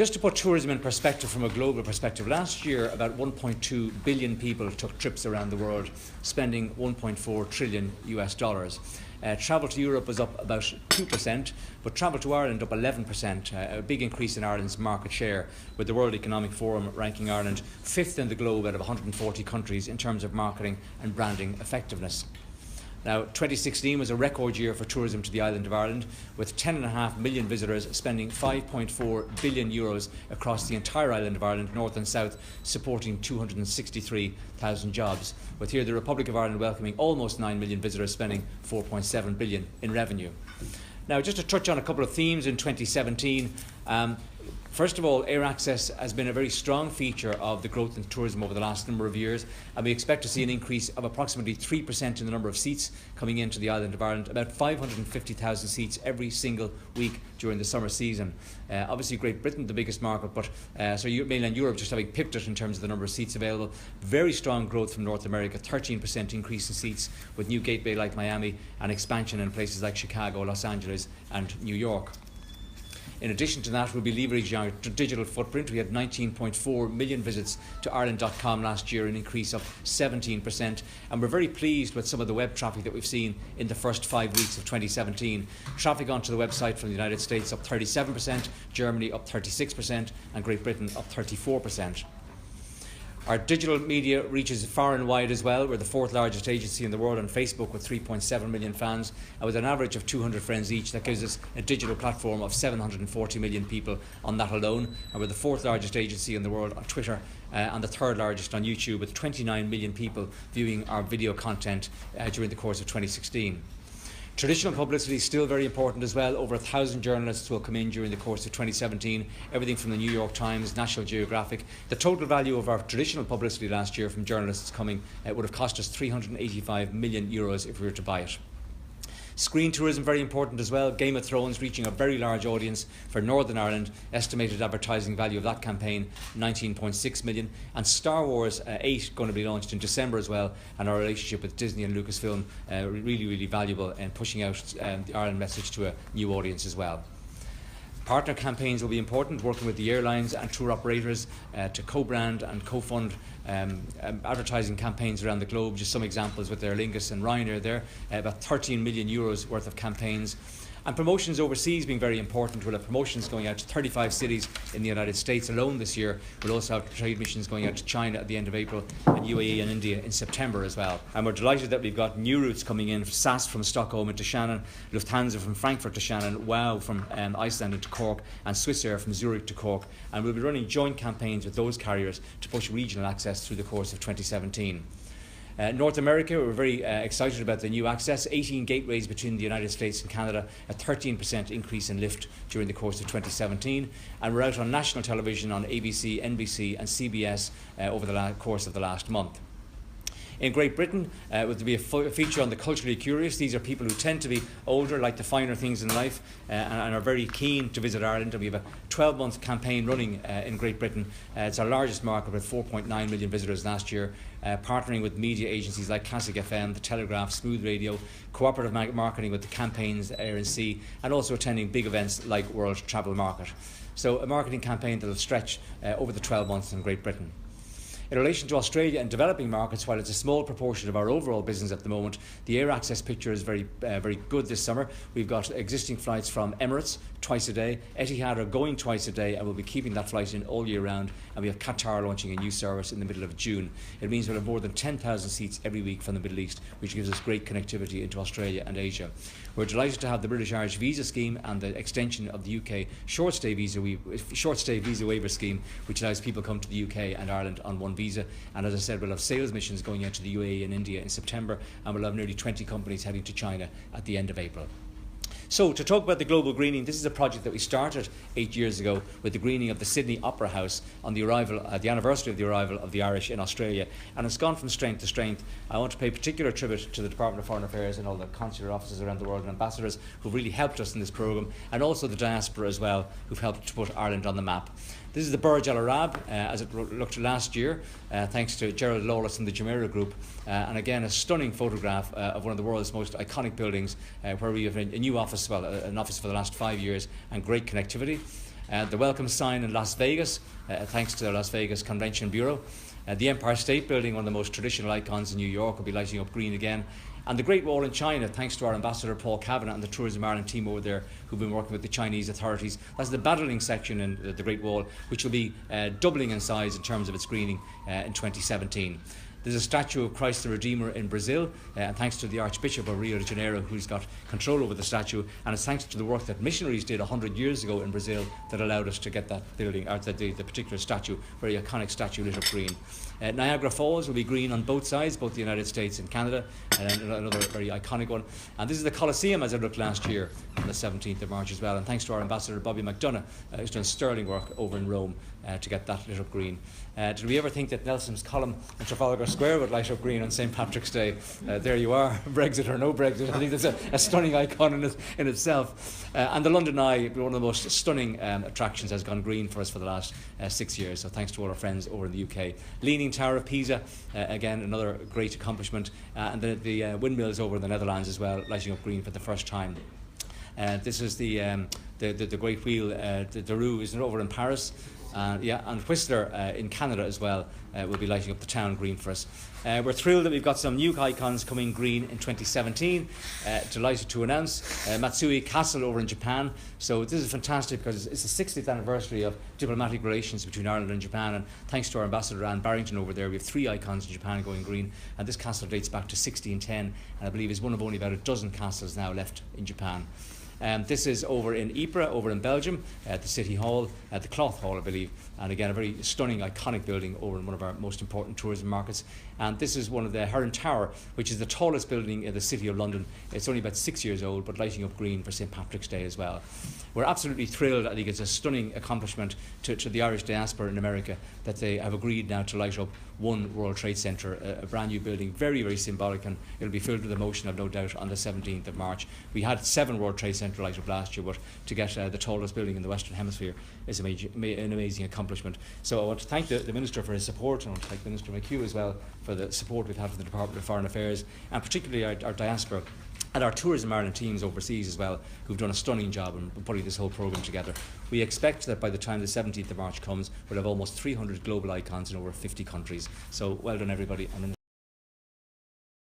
Just to put tourism in perspective from a global perspective, last year about 1.2 billion people took trips around the world, spending 1.4 trillion US dollars. Travel to Europe was up about 2%, but travel to Ireland up 11%, a big increase in Ireland's market share, with the World Economic Forum ranking Ireland 5th in the globe out of 140 countries in terms of marketing and branding effectiveness. Now, 2016 was a record year for tourism to the island of Ireland, with 10.5 million visitors spending 5.4 billion euros across the entire island of Ireland, north and south, supporting 263,000 jobs, with here the Republic of Ireland welcoming almost 9 million visitors, spending 4.7 billion in revenue. Now, just to touch on a couple of themes in 2017, first of all, air access has been a very strong feature of the growth in tourism over the last number of years, and we expect to see an increase of approximately 3% in the number of seats coming into the island of Ireland, about 550,000 seats every single week during the summer season. Obviously Great Britain, the biggest market, but so mainland Europe just having pipped it in terms of the number of seats available. Very strong growth from North America, 13% increase in seats, with new gateway like Miami and expansion in places like Chicago, Los Angeles and New York. In addition to that, we'll be leveraging our digital footprint. We had 19.4 million visits to Ireland.com last year, an increase of 17%. And we're very pleased with some of the web traffic that we've seen in the first 5 weeks of 2017. Traffic onto the website from the United States up 37%, Germany up 36%, and Great Britain up 34%. Our digital media reaches far and wide as well. We're the 4th largest agency in the world on Facebook with 3.7 million fans, and with an average of 200 friends each. That gives us a digital platform of 740 million people on that alone. And we're the 4th largest agency in the world on Twitter and the 3rd largest on YouTube, with 29 million people viewing our video content during the course of 2016. Traditional publicity is still very important as well. Over 1,000 journalists will come in during the course of 2017, everything from the New York Times, National Geographic. The total value of our traditional publicity last year from journalists coming would have cost us 385 million euros if we were to buy it. Screen tourism, very important as well. Game of Thrones reaching a very large audience for Northern Ireland. Estimated advertising value of that campaign, 19.6 million. And Star Wars 8 going to be launched in December as well. And our relationship with Disney and Lucasfilm really valuable in pushing out the Ireland message to a new audience as well. Partner campaigns will be important, working with the airlines and tour operators to co-brand and co-fund advertising campaigns around the globe. Just some examples with Aer Lingus and Ryanair there, about 13 million euros worth of campaigns. And promotions overseas being very important. We'll have promotions going out to 35 cities in the United States alone this year. We'll also have trade missions going out to China at the end of April, and UAE and India in September as well. And we're delighted that we've got new routes coming in: SAS from Stockholm into Shannon, Lufthansa from Frankfurt to Shannon, WOW from Iceland into Cork, and Swissair from Zurich to Cork. And we'll be running joint campaigns with those carriers to push regional access through the course of 2017. North America, we're very excited about the new access. 18 gateways between the United States and Canada, a 13% increase in lift during the course of 2017. And we're out on national television on ABC, NBC and CBS over the course of the last month. In Great Britain, will there be a feature on the culturally curious. These are people who tend to be older, like the finer things in life, and are very keen to visit Ireland. And we have a 12-month campaign running in Great Britain. It's our largest market, with 4.9 million visitors last year, partnering with media agencies like Classic FM, The Telegraph, Smooth Radio, cooperative marketing with the campaigns Air and Sea, and also attending big events like World Travel Market. So a marketing campaign that will stretch over the 12 months in Great Britain. In relation to Australia and developing markets, while it's a small proportion of our overall business at the moment, the air access picture is very good this summer. We've got existing flights from Emirates twice a day. Etihad are going twice a day, and we'll be keeping that flight in all year round. And we have Qatar launching a new service in the middle of June. It means we'll have more than 10,000 seats every week from the Middle East, which gives us great connectivity into Australia and Asia. We're delighted to have the British-Irish visa scheme and the extension of the UK short stay visa waiver scheme, which allows people to come to the UK and Ireland on one visa. And as I said, we'll have sales missions going out to the UAE and India in September, and we'll have nearly 20 companies heading to China at the end of April. So, to talk about the global greening, this is a project that we started 8 years ago with the greening of the Sydney Opera House on the anniversary of the arrival of the Irish in Australia, and it's gone from strength to strength. I want to pay particular tribute to the Department of Foreign Affairs and all the consular offices around the world and ambassadors who've really helped us in this programme, and also the diaspora as well, who've helped to put Ireland on the map. This is the Burj Al Arab as it looked last year, thanks to Gerald Lawless and the Jumeirah Group. And again, a stunning photograph of one of the world's most iconic buildings, where we have a new office, well, an office for the last 5 years, and great connectivity. The welcome sign in Las Vegas, thanks to the Las Vegas Convention Bureau. The Empire State Building, one of the most traditional icons in New York, will be lighting up green again. And the Great Wall in China, thanks to our Ambassador Paul Kavanagh and the Tourism Ireland team over there who've been working with the Chinese authorities. That's the battling section in the Great Wall, which will be doubling in size in terms of its greening in 2017. There's a statue of Christ the Redeemer in Brazil, and thanks to the Archbishop of Rio de Janeiro, who's got control over the statue, and it's thanks to the work that missionaries did 100 years ago in Brazil that allowed us to get that building, or the particular statue, very iconic statue, lit up green. Niagara Falls will be green on both sides, both the United States and Canada, and another very iconic one. And this is the Colosseum as it looked last year on the 17th of March as well, and thanks to our Ambassador Bobby McDonough, who's done sterling work over in Rome to get that lit up green. Did we ever think that Nelson's column in Trafalgar Square would light up green on St. Patrick's Day? There you are, Brexit or no Brexit. I think that's a stunning icon in itself. And the London Eye, one of the most stunning attractions, has gone green for us for the last 6 years. So thanks to all our friends over in the UK. Leaning Tower of Pisa, again, another great accomplishment. And the windmills over in the Netherlands as well, lighting up green for the first time. This is the Great Wheel, the Roue, isn't it, over in Paris? And Whistler in Canada as well will be lighting up the town green for us. We're thrilled that we've got some new icons coming green in 2017. Delighted to announce Matsui Castle over in Japan. So this is fantastic because it's the 60th anniversary of diplomatic relations between Ireland and Japan, and thanks to our Ambassador Anne Barrington over there, we have 3 icons in Japan going green, and this castle dates back to 1610, and I believe is one of only about a dozen castles now left in Japan. This is over in Ypres, over in Belgium, at the City Hall, at the Cloth Hall, I believe. And again, a very stunning, iconic building over in one of our most important tourism markets. And this is one of the Heron Tower, which is the tallest building in the City of London. It's only about 6 years old, but lighting up green for St. Patrick's Day as well. We're absolutely thrilled. I think it's a stunning accomplishment to the Irish diaspora in America that they have agreed now to light up one World Trade Center, a brand new building, very, very symbolic, and it'll be filled with emotion, I've no doubt, on the 17th of March. We had 7 World Trade Center light up last year, but to get the tallest building in the Western Hemisphere is an amazing accomplishment. So I want to thank the Minister for his support, and I want to thank Minister McHugh as well for the support we've had from the Department of Foreign Affairs, and particularly our diaspora and our Tourism Ireland teams overseas as well, who've done a stunning job in putting this whole programme together. We expect that by the time the 17th of March comes, we'll have almost 300 global icons in over 50 countries. So well done, everybody.